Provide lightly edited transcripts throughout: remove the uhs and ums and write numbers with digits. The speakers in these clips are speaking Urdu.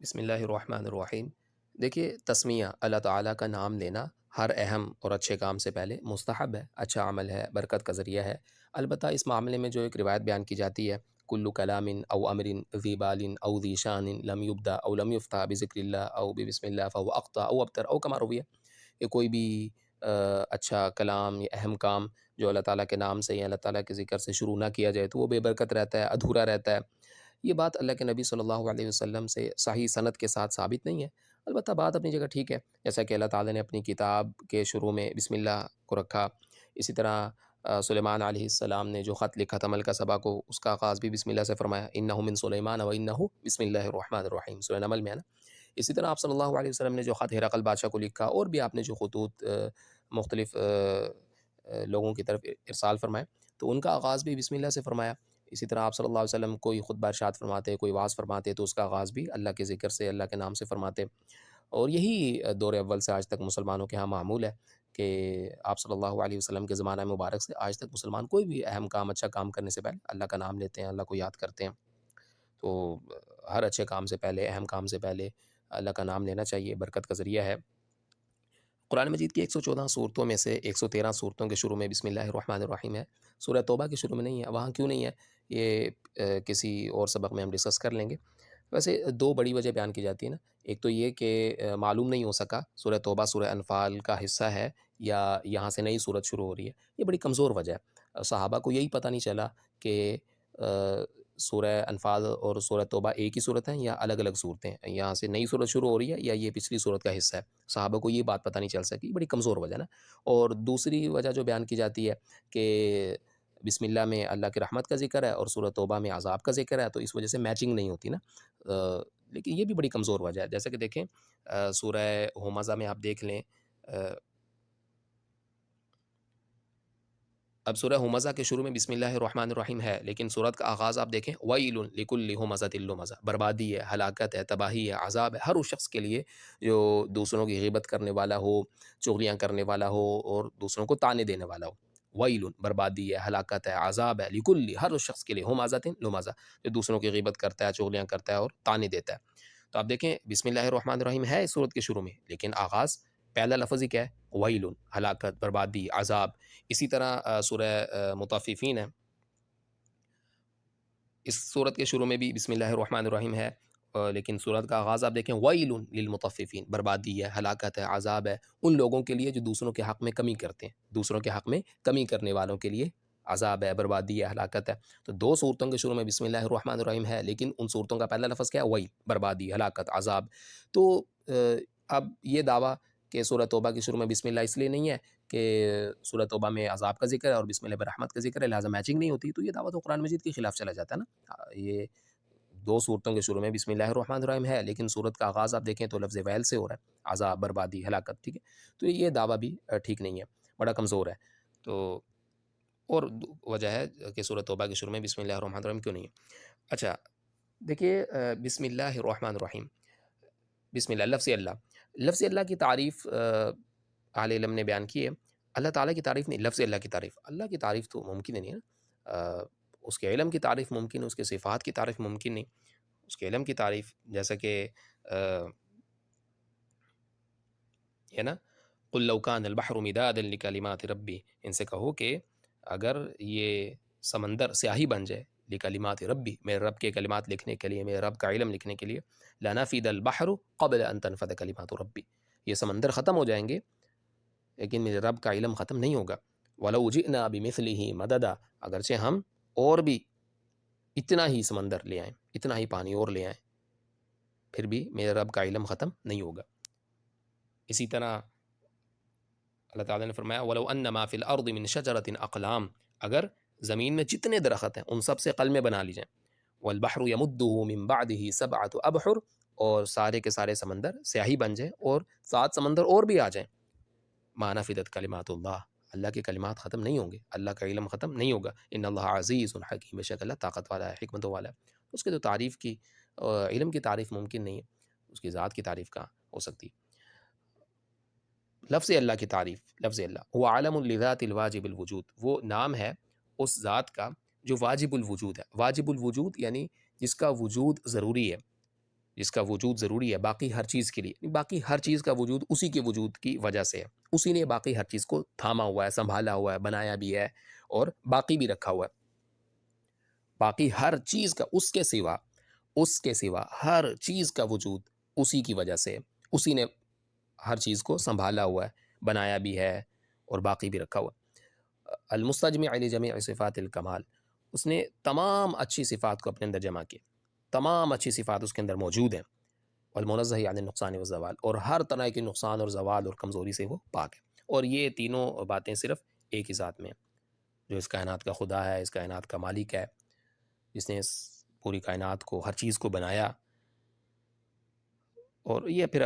بسم اللہ الرحمن الرحیم۔ دیکھیے، تسمیہ اللہ تعالیٰ کا نام لینا ہر اہم اور اچھے کام سے پہلے مستحب ہے، اچھا عمل ہے، برکت کا ذریعہ ہے۔ البتہ اس معاملے میں جو ایک روایت بیان کی جاتی ہے، کلو کلام او امر ذی بال او ذی شان لم یبدا او لم یفتح بذکر اللہ او بسم اللہ فهو اخطا او ابتر او کما روی، کہ کوئی بھی اچھا کلام یا اہم کام جو اللہ تعالیٰ کے نام سے یا اللہ تعالیٰ کے ذکر سے شروع نہ کیا جائے تو وہ بے برکت رہتا ہے، ادھورا رہتا ہے۔ یہ بات اللہ کے نبی صلی اللہ علیہ وسلم سے صحیح سند کے ساتھ ثابت نہیں ہے، البتہ بات اپنی جگہ ٹھیک ہے، جیسا کہ اللہ تعالیٰ نے اپنی کتاب کے شروع میں بسم اللہ کو رکھا۔ اسی طرح سلیمان علیہ السلام نے جو خط لکھا تھا ملکہ سبا کو، اس کا آغاز بھی بسم اللہ سے فرمایا، انہ من سلیمان و انہ بسم اللہ الرحمن الرحیم، سورہ نمل میں ہے نا۔ اسی طرح آپ صلی اللہ علیہ وسلم نے جو خط ہرقل بادشاہ کو لکھا، اور بھی آپ نے جو خطوط مختلف لوگوں کی طرف ارسال فرمائے، تو ان کا آغاز بھی بسم اللہ سے فرمایا۔ اسی طرح آپ صلی اللہ علیہ وسلم کوئی خطبہ ارشاد فرماتے، کوئی وعظ فرماتے، تو اس کا آغاز بھی اللہ کے ذکر سے، اللہ کے نام سے فرماتے۔ اور یہی دور اول سے آج تک مسلمانوں کے ہاں معمول ہے کہ آپ صلی اللہ علیہ وسلم کے زمانہ مبارک سے آج تک مسلمان کوئی بھی اہم کام، اچھا کام کرنے سے پہلے اللہ کا نام لیتے ہیں، اللہ کو یاد کرتے ہیں۔ تو ہر اچھے کام سے پہلے، اہم کام سے پہلے اللہ کا نام لینا چاہیے، برکت کا ذریعہ ہے۔ قرآن مجید کی 114 صورتوں میں سے 113 صورتوں کے شروع میں بسم اللہ الرحمن الرحیم ہے، سورہ توبہ کے شروع میں نہیں ہے۔ وہاں کیوں نہیں ہے، یہ کسی اور سبق میں ہم ڈسکس کر لیں گے۔ ویسے دو بڑی وجہ بیان کی جاتی ہے نا، ایک تو یہ کہ معلوم نہیں ہو سکا سورہ توبہ سورہ انفال کا حصہ ہے یا یہاں سے نئی صورت شروع ہو رہی ہے، یہ بڑی کمزور وجہ ہے۔ صحابہ کو یہی پتہ نہیں چلا کہ سورہ انفال اور سورہ توبہ ایک ہی صورت ہیں یا الگ الگ صورتیں ہیں، یہاں سے نئی صورت شروع ہو رہی ہے یا یہ پچھلی صورت کا حصہ ہے۔ صحابہ کو یہ بات پتہ نہیں چل سکی، بڑی کمزور وجہ نا۔ اور دوسری وجہ جو بیان کی جاتی ہے کہ بسم اللہ میں اللہ کی رحمت کا ذکر ہے اور سورہ توبہ میں عذاب کا ذکر ہے، تو اس وجہ سے میچنگ نہیں ہوتی نا۔ لیکن یہ بھی بڑی کمزور وجہ ہے، جیسا کہ دیکھیں سورہ ہمزہ میں آپ دیکھ لیں، اب سورہ ہمزہ کے شروع میں بسم اللہ الرحمن الرحیم ہے، لیکن سورت کا آغاز آپ دیکھیں، وَيْلٌ لِكُلِّ ہُمَزَةٍ لُمَزَةٍ، بربادی ہے، ہلاکت ہے، تباہی ہے، عذاب ہے ہر اس شخص کے لیے جو دوسروں کی غیبت کرنے والا ہو، چغلیاں کرنے والا ہو اور دوسروں کو طعنے دینے والا ہو۔ وَيْلٌ، بربادی ہے، ہلاکت ہے، عذاب ہے، لِكُلِّ، ہر اس شخص کے لیے، ہُمَزَةٍ لُمَزَةٍ، جو دوسروں کی غیبت کرتا ہے، چغلیاں کرتا ہے اور طعنے دیتا ہے۔ تو آپ دیکھیں بسم اللہ الرحمن الرحیم ہے اس سورت کے شروع میں، لیکن آغاز پہلا لفظ ہی کیا ہے، وَيْلٌ، ہلاکت، بربادی، عذاب۔ اسی طرح سورہ مطففین ہے، اس صورت کے شروع میں بھی بسم اللہ الرحمن الرحیم ہے، لیکن صورت کا آغاز آپ دیکھیں، وَيْلٌ لِلْمُطَفِّفِينَ، بربادی ہے، ہلاکت ہے، عذاب ہے ان لوگوں کے لیے جو دوسروں کے حق میں کمی کرتے ہیں، دوسروں کے حق میں کمی کرنے والوں کے لیے عذاب ہے، بربادی ہے، ہلاکت ہے۔ تو دو صورتوں کے شروع میں بسم اللہ الرحمن الرحیم ہے، لیکن ان صورتوں کا پہلا لفظ کیا ہے، وہی بربادی، ہلاکت، عذاب۔ تو اب یہ دعویٰ کہ سورہ توبہ کے شروع میں بسم اللہ اس لیے نہیں ہے کہ سورہ توبہ میں عذاب کا ذکر ہے اور بسم اللہ برحمت کا ذکر ہے، لہٰذا میچنگ نہیں ہوتی، تو یہ دعویٰ تو قرآن مجید کے خلاف چلا جاتا ہے نا۔ یہ دو صورتوں کے شروع میں بسم اللہ الرحمن الرحیم ہے، لیکن صورت کا آغاز آپ دیکھیں تو لفظ ویل سے ہو رہا ہے، عذاب، بربادی، ہلاکت، ٹھیک ہے۔ تو یہ دعویٰ بھی ٹھیک نہیں ہے، بڑا کمزور ہے۔ تو اور وجہ ہے کہ سورۃ توبہ کے شروع میں بسم اللہ الرحمن الرحیم کیوں نہیں ہے۔ اچھا دیکھیے، بسم اللہ الرحمن الرحیم، بسم اللہ، لفظ اللہ کی تعریف اہل علم نے بیان کی ہے۔ اللہ تعالیٰ کی تعریف نہیں، لفظ اللہ کی تعریف، اللہ کی تعریف تو ممکن ہی نہیں ہے نا۔ اس کے علم کی تعریف ممکن ہے، اس کے صفات کی تعریف ممکن نہیں، اس کے علم کی تعریف جیسا کہ ہے نا، قُل لَوْ كَانَ الْبَحْرُ مِدَادًا لِكَلِمَاتِ رَبِّي، ان سے کہو کہ اگر یہ سمندر سیاہی بن جائے لِكَلِمَاتِ رَبِّي، میرے رب کے کلمات لکھنے کے لیے، میرے رب کا علم لکھنے کے لیے، لَنَفِدَ الْبَحْرُ قَبْلَ أَن تَنفَدَ كَلِمَاتُ رَبِّي، یہ سمندر ختم ہو جائیں گے لیکن میرے رب کا علم ختم نہیں ہوگا۔ وَلَوْ جِئْنَا بِمِثْلِهِ مَدَدًا، اگرچہ ہم اور بھی اتنا ہی سمندر لے آئیں، اتنا ہی پانی اور لے آئیں، پھر بھی میرے رب کا علم ختم نہیں ہوگا۔ اسی طرح اللہ تعالیٰ نے فرمایا وَلَوْ أَنَّ مَا فِي الْأَرْضِ مِنْ شَجَرَةٍ أَقْلَامٍ، اگر زمین میں جتنے درخت ہیں ان سب سے قلمیں بنا لی جائیں، وَالْبَحْرُ يَمُدُّهُ مِنْ بَعْدِهِ سَبْعَةُ أَبْحُرٍ، اور سارے کے سارے سمندر سیاہی بن جائیں اور 7 سمندر اور بھی آ جائیں، مَا نَفِدَتْ كَلِمَاتُ اللَّهِ، اللہ کے کلمات ختم نہیں ہوں گے، اللہ کا علم ختم نہیں ہوگا۔ ان اللہ عزیز حکیم، بے شک اللہ طاقت والا ہے، حکمت والا ہے۔ اس کے تو تعریف کی، علم کی تعریف ممکن نہیں ہے، اس کی ذات کی تعریف کہاں ہو سکتی۔ لفظ اللہ کی تعریف، لفظ اللہ وہ عالم لذات الواجب الوجود، وہ نام ہے اس ذات کا جو واجب الوجود ہے۔ واجب الوجود یعنی جس کا وجود ضروری ہے، جس کا وجود ضروری ہے باقی ہر چیز کے لیے، باقی ہر چیز کا وجود اسی کے وجود کی وجہ سے ہے، اسی نے باقی ہر چیز کو تھاما ہوا ہے، سنبھالا ہوا ہے، بنایا بھی ہے اور باقی بھی رکھا ہوا ہے۔ باقی ہر چیز کا اس کے سوا ہر چیز کا وجود اسی کی وجہ سے، اسی نے ہر چیز کو سنبھالا ہوا ہے، بنایا بھی ہے اور باقی بھی رکھا ہوا ہے۔ المستجمع لجمیع صفات الکمال، اس نے تمام اچھی صفات کو اپنے اندر جمع کیا، تمام اچھی صفات اس کے اندر موجود ہیں، والمنزہ عن النقصان والزوال، اور ہر طرح کے نقصان اور زوال اور کمزوری سے وہ پاک ہے۔ اور یہ تینوں باتیں صرف ایک ہی ذات میں ہیں، جو اس کائنات کا خدا ہے، اس کائنات کا مالک ہے، جس نے اس پوری کائنات کو، ہر چیز کو بنایا۔ اور یہ پھر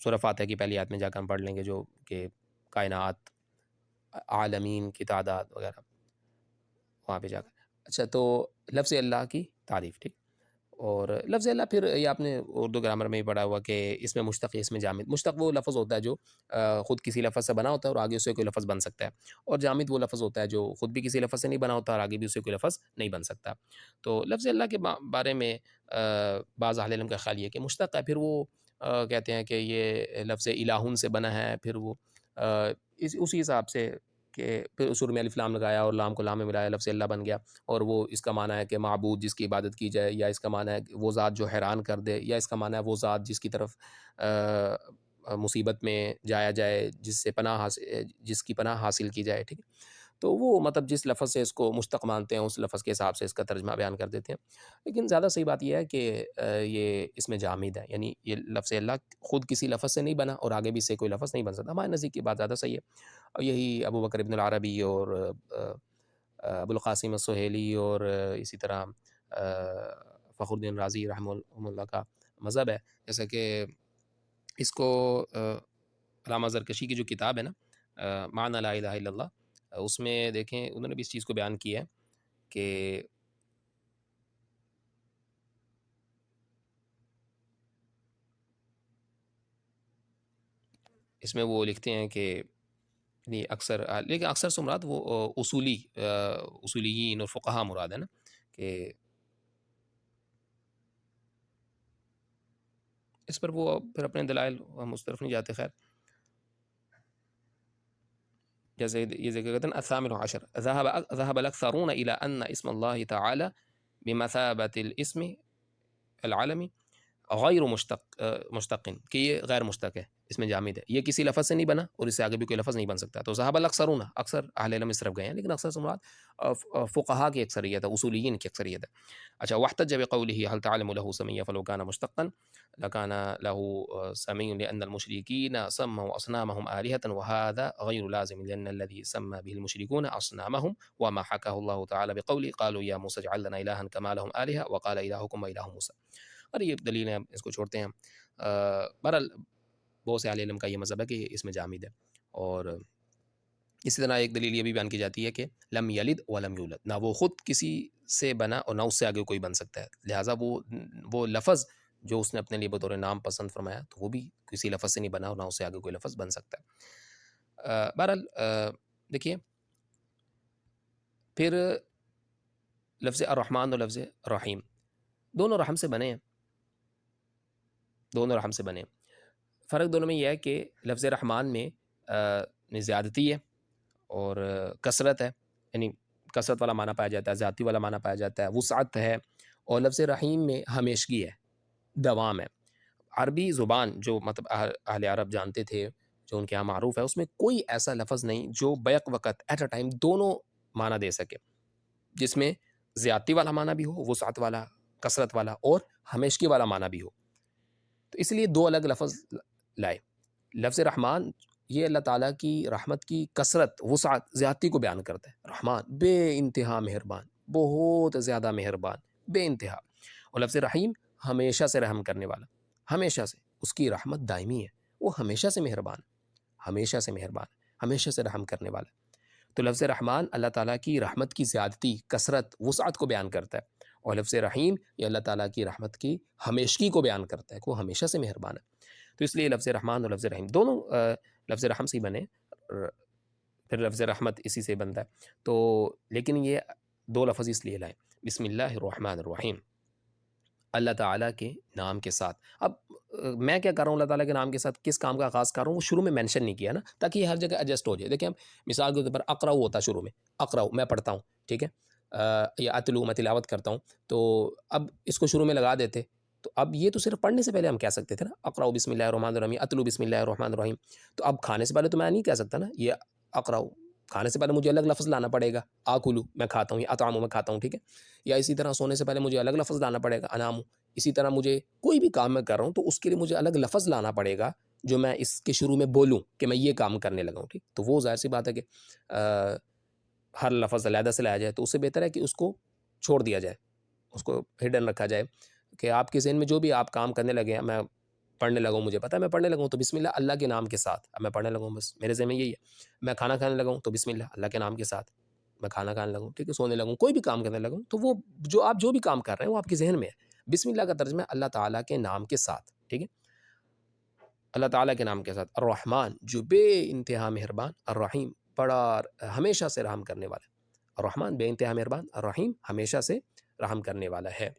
سورہ فاتحہ کی پہلی آیت میں جا کر ہم پڑھ لیں گے، جو کہ کائنات، عالمین کی تعداد وغیرہ وہاں پہ جا کر۔ اچھا، تو لفظ اللہ کی تعریف، ٹھیک۔ اور لفظ اللہ پھر یہ آپ نے اردو گرامر میں ہی پڑھا ہوا کہ اس میں مشتق، اس میں جامد۔ مشتق وہ لفظ ہوتا ہے جو خود کسی لفظ سے بنا ہوتا ہے اور آگے اسے کوئی لفظ بن سکتا ہے، اور جامد وہ لفظ ہوتا ہے جو خود بھی کسی لفظ سے نہیں بنا ہوتا اور آگے بھی اسے کوئی لفظ نہیں بن سکتا۔ تو لفظ اللہ کے بارے میں بعض اہل علم کا خیال یہ کہ مشتق ہے، پھر وہ کہتے ہیں کہ یہ لفظ الہون سے بنا ہے، پھر وہ اسی حساب سے کہ پھر سر میں الف لام لگایا اور لام کو لام میں ملایا، لفظ اللہ بن گیا، اور وہ اس کا معنی ہے کہ معبود جس کی عبادت کی جائے، یا اس کا معنی ہے کہ وہ ذات جو حیران کر دے، یا اس کا معنی ہے وہ ذات جس کی طرف مصیبت میں جایا جائے، جس کی پناہ حاصل کی جائے، ٹھیک ہے۔ تو وہ مطلب جس لفظ سے اس کو مشتق مانتے ہیں اس لفظ کے حساب سے اس کا ترجمہ بیان کر دیتے ہیں، لیکن زیادہ صحیح بات یہ ہے کہ یہ اس میں جامد ہے، یعنی یہ لفظ اللہ خود کسی لفظ سے نہیں بنا اور آگے بھی اس سے کوئی لفظ نہیں بن سکتا۔ ہمارے نزدیک کی بات زیادہ صحیح ہے، اور یہی ابو بکر ابن العربی اور ابو القاسم السہیلی اور اسی طرح فخر الدین رازی رحمہ اللہ کا مذہب ہے۔ جیسا کہ اس کو علامہ زرکشی کی جو کتاب ہے نا، معنی لا الہ الا اللہ، اس میں دیکھیں انہوں نے بھی اس چیز کو بیان کیا ہے کہ اس میں وہ لکھتے ہیں کہ نہیں اکثر، لیکن اکثر سے مراد وہ اصولیین اور فقہا مراد ہے نا، کہ اس پر وہ پھر اپنے دلائل ہم اس طرف نہیں جاتے۔ خیر، جیسے یہ ذکر کرتے ہیں الثامن عشر، ذهب الاكثرون الى ان اسم الله تعالى بمثابة الاسم العالمی غیر مشتق، کہ یہ غیر مشتق ہے، اس میں جامد ہے، یہ کسی لفظ سے نہیں بنا اور اس سے آگے بھی کوئی لفظ نہیں بن سکتا۔ تو ذهب الاکثرون، اکثر اہل علم اس طرف گئے ہیں، لیکن اکثر سے مراد فقہا کی اکثریت ہے، اصولیین کی اکثریت ہے۔ اچھا، واحتج بقوله هل تعلم له سميا فلو كان مشتقا لكان له سمي لأن المشركين سموا أصنامهم آلهة وهذا غير لازم لأن الذي سمى به المشركون أصنامهم وما حكاه الله تعالى بقوله قالوا يا موسى اجعل لنا إلها كما لهم آلهة وقال إلهكم وإله موسى۔ اور یہ دلیل ہے، اس کو چھوڑتے ہیں۔ بہرحال بہت سے اہل علم کا یہ مذہب ہے کہ اس میں جامد ہے۔ اور اسی طرح ایک دلیل یہ بھی بیان کی جاتی ہے کہ لم یلد ولم یولد، نہ وہ خود کسی سے بنا اور نہ اس سے آگے کوئی بن سکتا ہے، لہٰذا وہ لفظ جو اس نے اپنے لیے بطور نام پسند فرمایا تو وہ بھی کسی لفظ سے نہیں بنا اور نہ اس سے آگے کوئی لفظ بن سکتا ہے۔ بہرحال دیکھیے، پھر لفظ الرحمن اور لفظ رحیم دونوں رحم سے بنے ہیں، دونوں رحم سے بنے ہیں۔ فرق دونوں میں یہ ہے کہ لفظ رحمان میں زیادتی ہے اور کثرت ہے، یعنی کثرت والا معنی پایا جاتا ہے، زیادتی والا معنی پایا جاتا ہے، وسعت ہے۔ اور لفظ رحیم میں ہمیشگی ہے، دوام ہے۔ عربی زبان جو مطلب اہل عرب جانتے تھے، جو ان کے یہاں معروف ہے، اس میں کوئی ایسا لفظ نہیں جو بیک وقت ایٹ اے ٹائم دونوں معنی دے سکے، جس میں زیادتی والا معنی بھی ہو، وسعت والا، کثرت والا، اور ہمیشگی والا معنی بھی ہو۔ تو اس لیے دو الگ لفظ لائے۔ لفظ رحمان یہ اللہ تعالیٰ کی رحمت کی کثرت، وسعت، زیادتی کو بیان کرتا ہے۔ رحمان بے انتہا مہربان، بہت زیادہ مہربان، بے انتہا۔ اور لفظ رحیم ہمیشہ سے رحم کرنے والا، ہمیشہ سے، اس کی رحمت دائمی ہے، وہ ہمیشہ سے مہربان، ہمیشہ سے مہربان، ہمیشہ سے رحم کرنے والا۔ تو لفظ رحمان اللہ تعالیٰ کی رحمت کی زیادتی، کثرت، وسعت کو بیان کرتا ہے، اور لفظ رحیم یہ اللہ تعالیٰ کی رحمت کی ہمیشگی کو بیان کرتا ہے کہ وہ ہمیشہ سے مہربان ہے۔ تو اس لیے لفظ رحمان اور لفظ رحیم دونوں لفظ رحم سے ہی بنے، پھر لفظ رحمت اسی سے بنتا ہے۔ تو لیکن یہ دو لفظ اس لیے لائیں، بسم اللہ الرحمن الرحیم۔ اللہ تعالیٰ کے نام کے ساتھ. اب میں کیا کر رہا ہوں اللہ تعالیٰ کے نام کے ساتھ کس کام کا آغاز کر رہا ہوں وہ شروع میں مینشن نہیں کیا نا، تاکہ یہ ہر جگہ ایڈجسٹ ہو جائے. دیکھیں ہم مثال کے طور پر اقرأ ہوتا ہے شروع میں، اقرأ میں پڑھتا ہوں، ٹھیک ہے، یا اتلو میں تلاوت کرتا ہوں. تو اب اس کو شروع میں لگا دیتے، تو اب یہ تو صرف پڑھنے سے پہلے ہم کہہ سکتے تھے نا اقرأ بسم اللہ الرحمن الرحیم، اتلو بسم اللہ الرحمن الرحیم. تو اب کھانے سے پہلے تو میں نہیں کہہ سکتا نا یہ اقرأ، کھانے سے پہلے مجھے الگ لفظ لانا پڑے گا، آکلو میں کھاتا ہوں، یا اطعمو میں کھاتا ہوں، ٹھیک ہے. یا اسی طرح سونے سے پہلے مجھے الگ لفظ لانا پڑے گا، انامو. اسی طرح مجھے کوئی بھی کام میں کر رہا ہوں تو اس کے لیے مجھے الگ لفظ لانا پڑے گا جو میں اس کے شروع میں بولوں کہ میں یہ کام کرنے لگا ہوں، ٹھیک. تو وہ ظاہر سی بات ہے کہ ہر لفظ علیحدہ سے لایا جائے تو اس سے بہتر ہے کہ اس کو چھوڑ دیا جائے، اس کو ہڈن رکھا جائے کہ آپ کے ذہن میں جو بھی آپ کام کرنے لگے ہیں، میں پڑھنے لگا ہوں، مجھے پتہ ہے میں پڑھنے لگا ہوں تو بسم اللہ اللہ کے نام کے ساتھ اب میں پڑھنے لگا ہوں، بس میرے ذہن میں یہی ہے. میں کھانا کھانے لگا ہوں تو بسم اللہ اللہ کے نام کے ساتھ میں کھانا کھانے لگا ہوں، ٹھیک ہے، سونے لگا ہوں، کوئی بھی کام کرنے لگا ہوں تو وہ جو آپ جو بھی کام کر رہے ہیں وہ آپ کے ذہن میں ہے. بسم اللہ کا ترجمہ ہے اللہ تعالیٰ کے نام کے ساتھ، ٹھیک ہے، اللہ تعالیٰ کے نام کے ساتھ. الرحمن جو بے انتہا مہربان، الرحیم بڑا ہمیشہ سے رحم کرنے والا. الرحمن بے انتہا مہربان، الرحیم ہمیشہ سے رحم کرنے والا ہے.